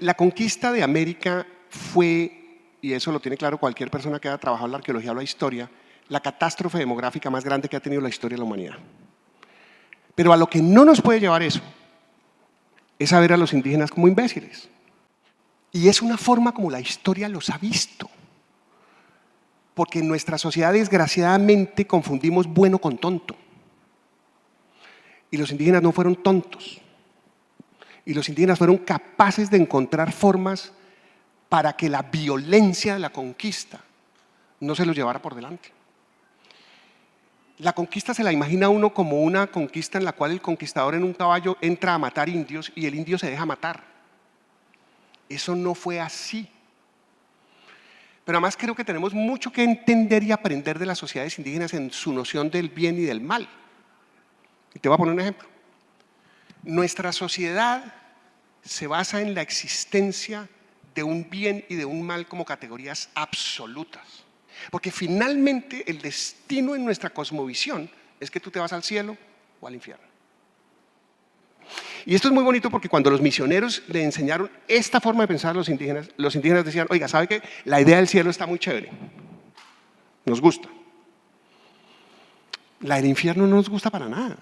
La conquista de América fue, y eso lo tiene claro cualquier persona que haya trabajado en la arqueología o la historia, la catástrofe demográfica más grande que ha tenido la historia de la humanidad. Pero a lo que no nos puede llevar eso es a ver a los indígenas como imbéciles. Y es una forma como la historia los ha visto. Porque en nuestra sociedad desgraciadamente confundimos bueno con tonto. Y los indígenas no fueron tontos. Y los indígenas fueron capaces de encontrar formas para que la violencia de la conquista no se los llevara por delante. La conquista se la imagina uno como una conquista en la cual el conquistador en un caballo entra a matar indios y el indio se deja matar. Eso no fue así. Pero además creo que tenemos mucho que entender y aprender de las sociedades indígenas en su noción del bien y del mal. Y te voy a poner un ejemplo. Nuestra sociedad se basa en la existencia de un bien y de un mal como categorías absolutas. Porque finalmente el destino en nuestra cosmovisión es que tú te vas al cielo o al infierno. Y esto es muy bonito porque cuando los misioneros le enseñaron esta forma de pensar a los indígenas decían, oiga, ¿sabe qué? La idea del cielo está muy chévere, nos gusta. La del infierno no nos gusta para nada.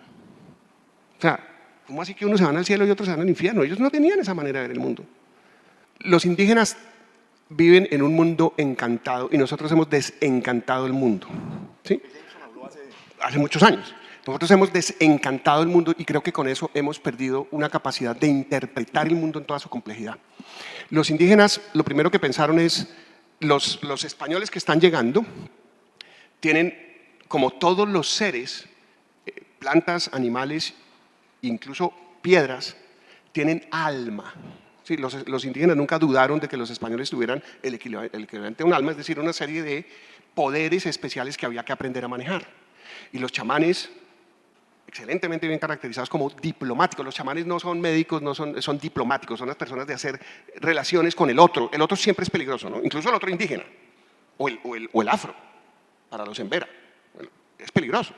O sea, ¿cómo así que unos se van al cielo y otros se van al infierno? Ellos no tenían esa manera de ver el mundo. Los indígenas viven en un mundo encantado y nosotros hemos desencantado el mundo. ¿Sí? Hace muchos años. Nosotros hemos desencantado el mundo y creo que con eso hemos perdido una capacidad de interpretar el mundo en toda su complejidad. Los indígenas, lo primero que pensaron es, los españoles que están llegando tienen, como todos los seres, plantas, animales, incluso piedras, tienen alma. Sí, los indígenas nunca dudaron de que los españoles tuvieran el equivalente a un alma, es decir, una serie de poderes especiales que había que aprender a manejar. Y los chamanes, excelentemente bien caracterizados como diplomáticos. Los chamanes no son médicos, son diplomáticos, son las personas de hacer relaciones con el otro. El otro siempre es peligroso, ¿no? Incluso el otro indígena o el afro, para los embera. Bueno, es peligroso,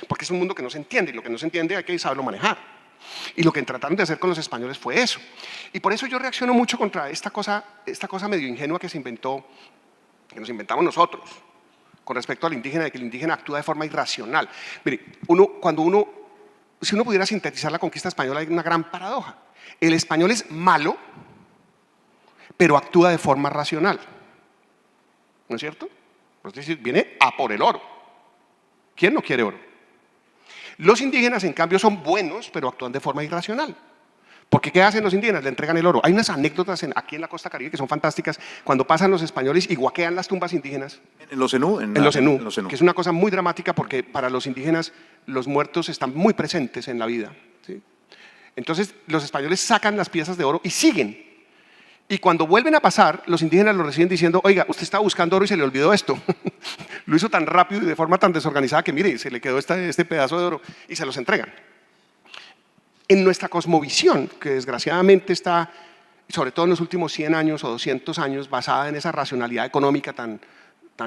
porque es un mundo que no se entiende y lo que no se entiende hay que saberlo manejar. Y lo que trataron de hacer con los españoles fue eso. Y por eso yo reacciono mucho contra esta cosa medio ingenua que se inventó, que nos inventamos nosotros, con respecto al indígena, de que el indígena actúa de forma irracional. Mire, si uno pudiera sintetizar la conquista española, hay una gran paradoja. El español es malo, pero actúa de forma racional. ¿No es cierto? Es decir, viene a por el oro. ¿Quién no quiere oro? Los indígenas, en cambio, son buenos, pero actúan de forma irracional. Porque ¿qué hacen los indígenas? Le entregan el oro. Hay unas anécdotas aquí en la costa caribe que son fantásticas. Cuando pasan los españoles y guaquean las tumbas indígenas. ¿En los zenú? En los zenú, que es una cosa muy dramática porque para los indígenas los muertos están muy presentes en la vida. ¿Sí? Entonces los españoles sacan las piezas de oro y siguen. Y cuando vuelven a pasar, los indígenas lo reciben diciendo, oiga, usted estaba buscando oro y se le olvidó esto. Lo hizo tan rápido y de forma tan desorganizada que mire, se le quedó este pedazo de oro y se los entregan. En nuestra cosmovisión, que desgraciadamente está, sobre todo en los últimos 100 años o 200 años, basada en esa racionalidad económica tan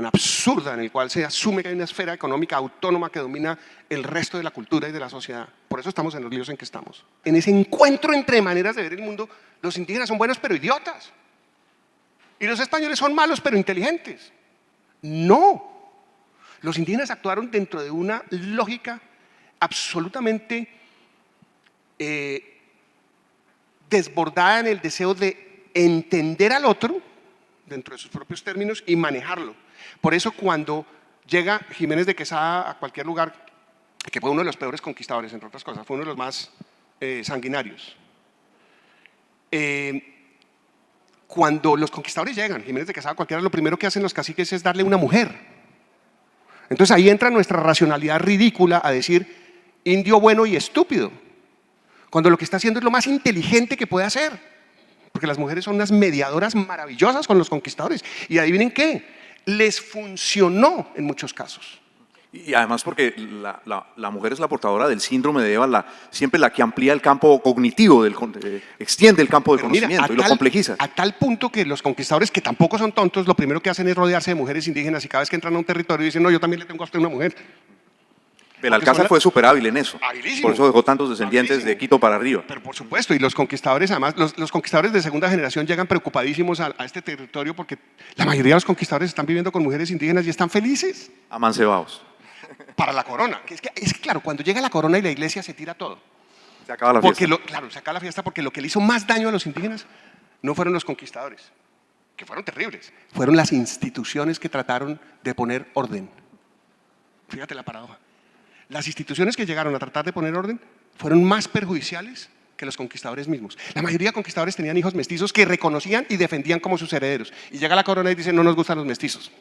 absurda, en el cual se asume que hay una esfera económica autónoma que domina el resto de la cultura y de la sociedad. Por eso estamos en los líos en que estamos. En ese encuentro entre maneras de ver el mundo, los indígenas son buenos pero idiotas. Y los españoles son malos pero inteligentes. No. Los indígenas actuaron dentro de una lógica absolutamente desbordada en el deseo de entender al otro dentro de sus propios términos y manejarlo. Por eso cuando llega Jiménez de Quesada a cualquier lugar, que fue uno de los peores conquistadores, entre otras cosas, fue uno de los más sanguinarios. Cuando los conquistadores llegan, Jiménez de Quesada, cualquiera, lo primero que hacen los caciques es darle una mujer. Entonces ahí entra nuestra racionalidad ridícula a decir indio bueno y estúpido, cuando lo que está haciendo es lo más inteligente que puede hacer, porque las mujeres son unas mediadoras maravillosas con los conquistadores. Y adivinen qué, les funcionó en muchos casos. Y además porque la mujer es la portadora del síndrome de Eva, siempre la que amplía el campo cognitivo, extiende el campo del conocimiento y lo complejiza. A tal punto que los conquistadores, que tampoco son tontos, lo primero que hacen es rodearse de mujeres indígenas y cada vez que entran a un territorio dicen, no, yo también le tengo a usted una mujer. Belalcázar fue súper hábil en eso. Habilísimo. Por eso dejó tantos descendientes Habilísimo. de Quito para arriba. Pero por supuesto, y los conquistadores, además, los conquistadores de segunda generación llegan preocupadísimos a este territorio porque la mayoría de los conquistadores están viviendo con mujeres indígenas y están felices. Amancebados. Para la corona. Es que claro, cuando llega la corona y la iglesia se tira todo. Se acaba la fiesta. Claro, se acaba la fiesta porque lo que le hizo más daño a los indígenas no fueron los conquistadores, que fueron terribles, fueron las instituciones que trataron de poner orden. Fíjate la paradoja. Las instituciones que llegaron a tratar de poner orden fueron más perjudiciales que los conquistadores mismos. La mayoría de conquistadores tenían hijos mestizos que reconocían y defendían como sus herederos. Y llega la corona y dice, no nos gustan los mestizos.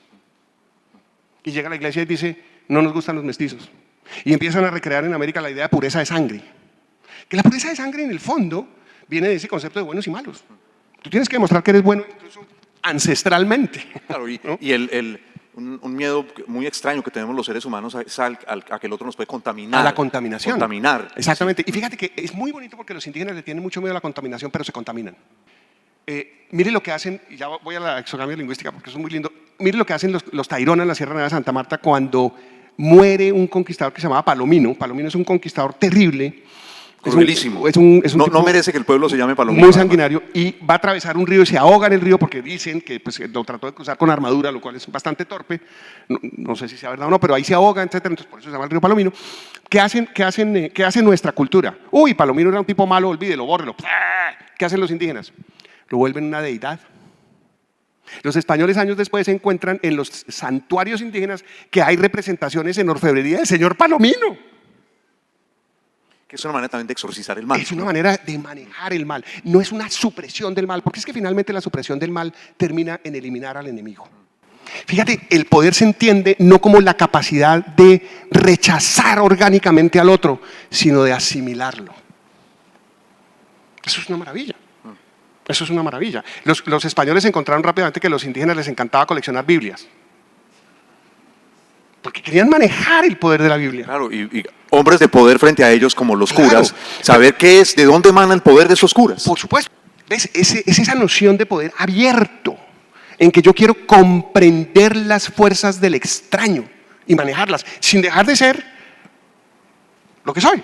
Y llega la iglesia y dice, no nos gustan los mestizos. Y empiezan a recrear en América la idea de pureza de sangre. Que la pureza de sangre en el fondo viene de ese concepto de buenos y malos. Tú tienes que demostrar que eres bueno incluso ancestralmente. Claro, ¿no? y un miedo muy extraño que tenemos los seres humanos es a que el otro nos puede contaminar. A la contaminación. Contaminar. Exactamente. Y fíjate que es muy bonito porque los indígenas le tienen mucho miedo a la contaminación, pero se contaminan. Mire lo que hacen, y ya voy a la exogamia lingüística porque eso es muy lindo. Mire lo que hacen los Tairona en la Sierra Nevada de Santa Marta cuando muere un conquistador que se llamaba Palomino. Palomino es un conquistador terrible. Cruelísimo. No merece que el pueblo se llame Palomino. Muy sanguinario, y va a atravesar un río y se ahoga en el río porque dicen que pues, lo trató de cruzar con armadura, lo cual es bastante torpe. No sé si sea verdad o no, pero ahí se ahoga, etc. Entonces por eso se llama el río Palomino. ¿Qué hace nuestra cultura? Uy, Palomino era un tipo malo, olvídelo, bórrelo. ¿Qué hacen los indígenas? Lo vuelven una deidad. Los españoles años después se encuentran en los santuarios indígenas que hay representaciones en orfebrería del señor Palomino. Que es una manera también de exorcizar el mal. Es una manera de manejar el mal, no es una supresión del mal, porque es que finalmente la supresión del mal termina en eliminar al enemigo. Fíjate, el poder se entiende no como la capacidad de rechazar orgánicamente al otro, sino de asimilarlo. Eso es una maravilla. Eso es una maravilla. Los españoles encontraron rápidamente que a los indígenas les encantaba coleccionar Biblias. Porque querían manejar el poder de la Biblia. Claro, y hombres de poder frente a ellos como los curas, Claro. saber qué es, de dónde emana el poder de esos curas. Por supuesto. ¿Ves? Es esa noción de poder abierto, en que yo quiero comprender las fuerzas del extraño y manejarlas, sin dejar de ser lo que soy.